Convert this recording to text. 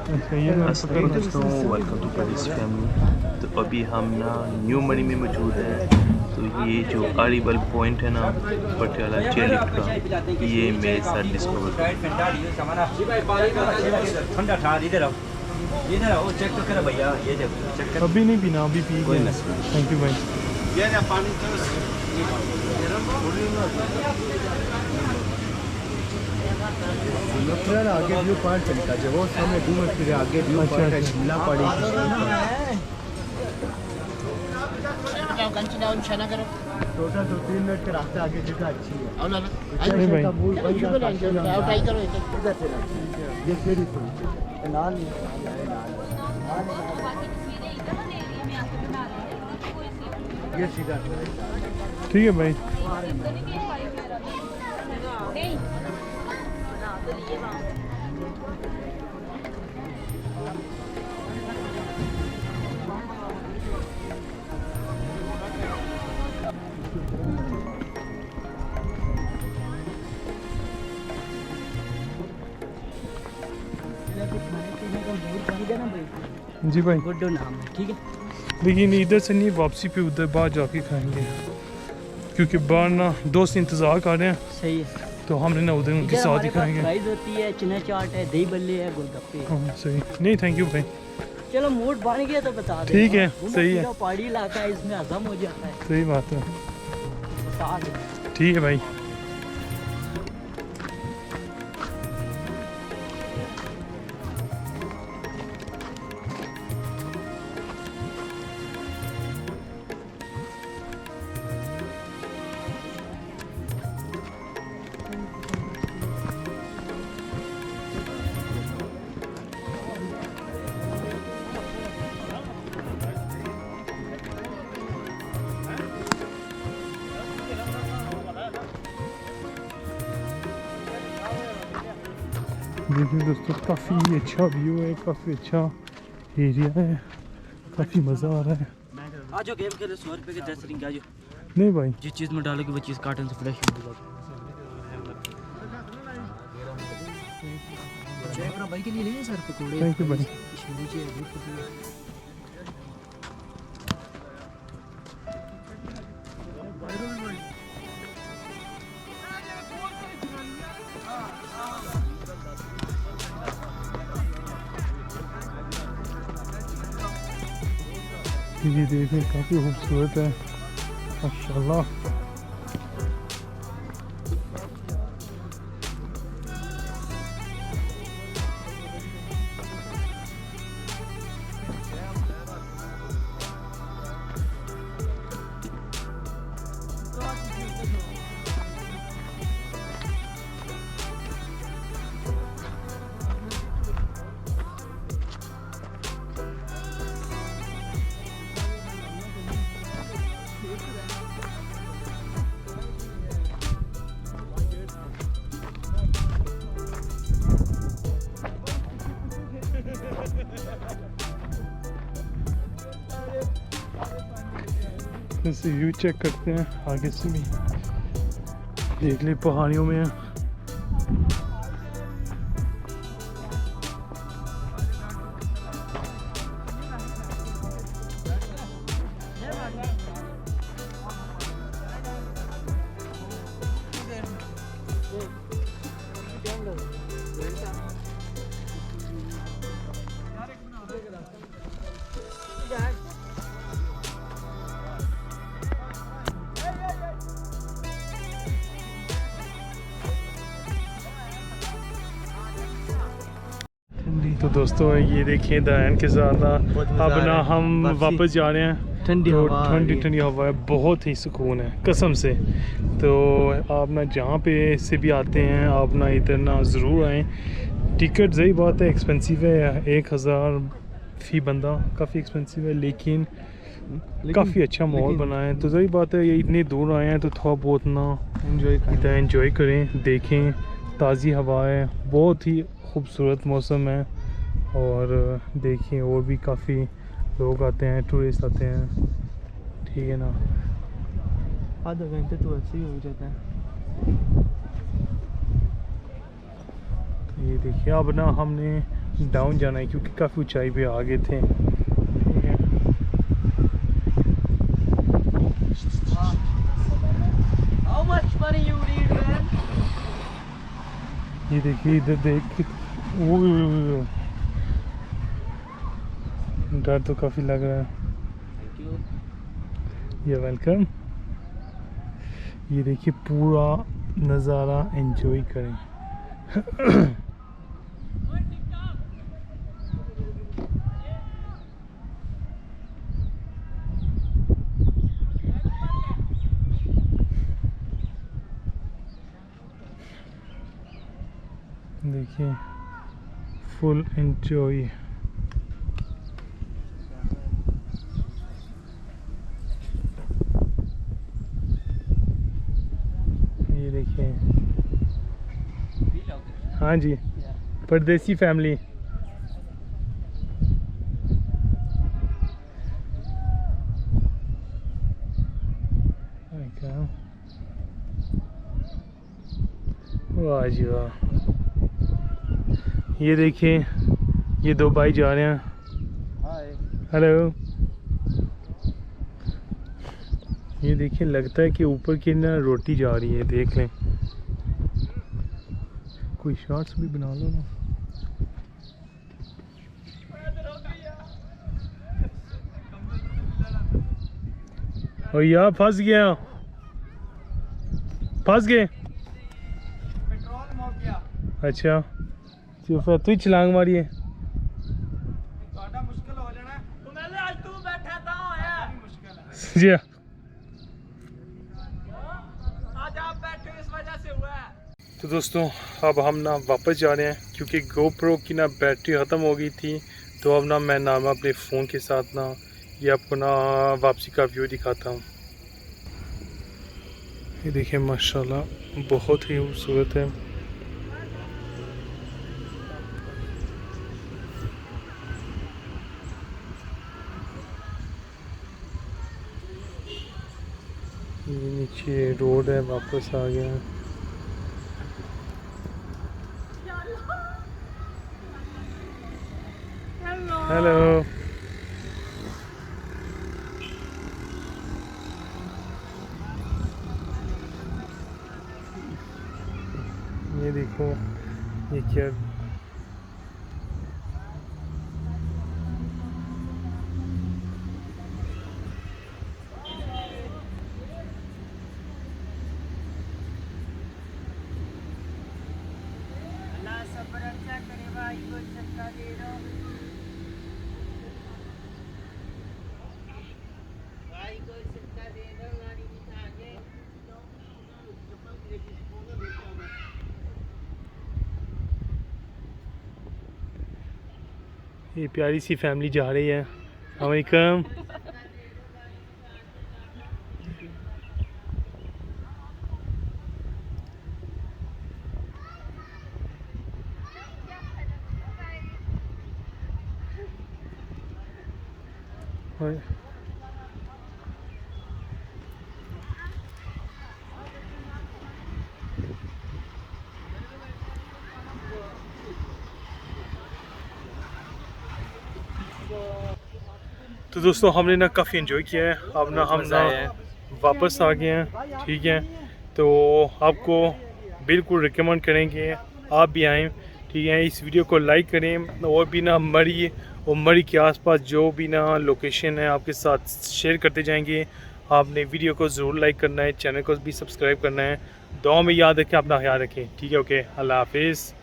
अस्सलाम दोस्तों, welcome to पारदेसी family. तो अभी हम ना न्यू मरी में मौजूद है। तो ये जो आरिबल पॉइंट है ना पटियाला चेयरलिफ्ट का, ये मेरे साथ डिस्कवर अभी नहीं पीना, अभी पी कोई ना। थैंक यू भाई। आगे व्यू पॉइंट चलता है वो सामने दूर फिर आगे व्यू पॉइंट है शिमला पड़ी टोटल 2-3 मिनट के रास्ते आगे जगह अच्छी है। ये सीढ़ी नाल ये सीधा ठीक है भाई। जी भाई गुड्डू नाम है, ठीक है। लेकिन इधर से नहीं, वापसी पे उधर बाहर जाके खाएंगे, क्योंकि बाहर ना दोस्त इंतज़ार कर रहे हैं। सही है, तो हमने ना उधर उनके साथ ही खाएंगे। फ्राइज होती है, चना चाट है, दही बल्ले है, गोलगप्पे। हाँ सही। नहीं थैंक यू भाई। चलो मूड बन गया तो बता दे। ठीक है, सही है। पहाड़ी इलाका है, इसमें हजम हो जाता है। सही बात है। बता दे। ठीक है भाई। देखिए दोस्तों, काफ़ी अच्छा व्यू है, काफ़ी अच्छा एरिया है, काफ़ी मज़ा आ रहा है। आज जो गेम खेले 100 रुपये के 10 रिंग आज नहीं भाई, जिस चीज़ में डालोगे वो चीज़ कार्टन से फ्रेश मिलेगी। भाई के लिए ले सर पकौड़े। थैंक यू भाई। ये देखिए काफ़ी खूबसूरत है माशाल्लाह। जैसे व्यू चेक करते हैं आगे से भी, देख ले पहाड़ियों में है। तो दोस्तों ये देखिए दयान के साथ ना अब ना हम वापस जा रहे हैं। ठंडी हवा है, बहुत ही सुकून है कसम से। तो आप ना जहाँ पे से भी आते हैं आप ना इधर ना ज़रूर आएँ। टिकट सही बात है एक्सपेंसिव है, 1000 फ़ी बंदा, काफ़ी एक्सपेंसिव है, लेकिन काफ़ी अच्छा माहौल बना है। तो सही बात है, ये इतनी दूर आए हैं तो थोड़ा बहुत ना एंजॉय करें, देखें, ताज़ी हवा है, बहुत ही खूबसूरत मौसम है। और देखिए और भी काफ़ी लोग आते हैं, टूरिस्ट आते हैं, ठीक है ना। आधा घंटे तो ऐसे ही हो जाता है। तो ये देखिए अब ना हमने डाउन जाना है क्योंकि काफ़ी ऊंचाई पे आ गए थे। ठीक है, ये देखिए इधर देख, वो डर तो काफ़ी लग रहा है। ये वेलकम। ये देखिए पूरा नज़ारा एंजॉय करें। देखिए फुल एंजॉय। ये देखिए, हाँ जी, परदेसी फैमिली। वाह जी वाह। ये देखिए ये दो भाई जा रहे हैं। हेलो। ये देखिए लगता है कि ऊपर की ना रोटी जा रही है, देख लें। कोई शॉट्स भी बना लो ना। और यार फंस गया, फंस गए। अच्छा तो फिर तू ही छलांग मारी है। जी तो दोस्तों अब हम ना वापस जा रहे हैं क्योंकि गोप्रो की ना बैटरी ख़त्म हो गई थी। तो अब ना मैं ना अपने फ़ोन के साथ ना ये आपको ना वापसी का व्यू दिखाता हूँ। ये देखिए माशाल्लाह बहुत ही खूबसूरत है। ये नीचे रोड है, वापस आ गया। हेलो। ये देखो ये क्या, ये प्यारी सी फैमिली जा रही है। अस्सलामुअलैकुम। तो दोस्तों हमने ना काफ़ी एंजॉय किया है। अब ना हम ना वापस आ गए हैं। ठीक है, तो आपको बिल्कुल रिकमेंड करेंगे आप भी आएँ। ठीक है, इस वीडियो को लाइक करें और भी ना मरी और मरी के आसपास जो भी ना लोकेशन है आपके साथ शेयर करते जाएंगे। आपने वीडियो को ज़रूर लाइक करना है, चैनल को भी सब्सक्राइब करना है। दुआ में याद रखें, अपना ख्याल रखें। ठीक है, ओके, अल्लाह हाफिज़।